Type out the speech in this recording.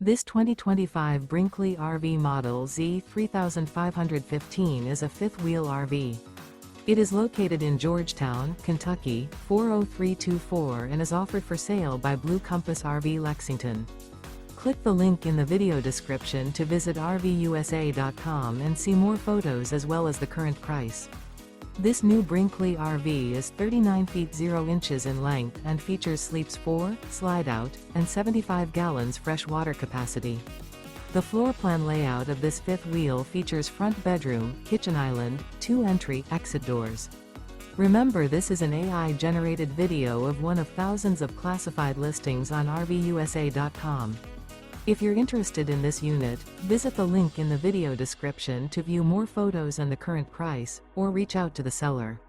This 2025 Brinkley RV Model Z 3515 is a fifth-wheel RV. It is located in Georgetown, Kentucky, 40324 and is offered for sale by Blue Compass RV Lexington. Click the link in the video description to visit RVUSA.com and see more photos as well as the current price. This new Brinkley RV is 39 feet 0 inches in length and features sleeps 4, slide-out, and 75 gallons fresh water capacity. The floor plan layout of this fifth wheel features front bedroom, kitchen island, 2 entry/exit doors. Remember, this is an AI-generated video of one of thousands of classified listings on RVUSA.com. If you're interested in this unit, visit the link in the video description to view more photos and the current price, or reach out to the seller.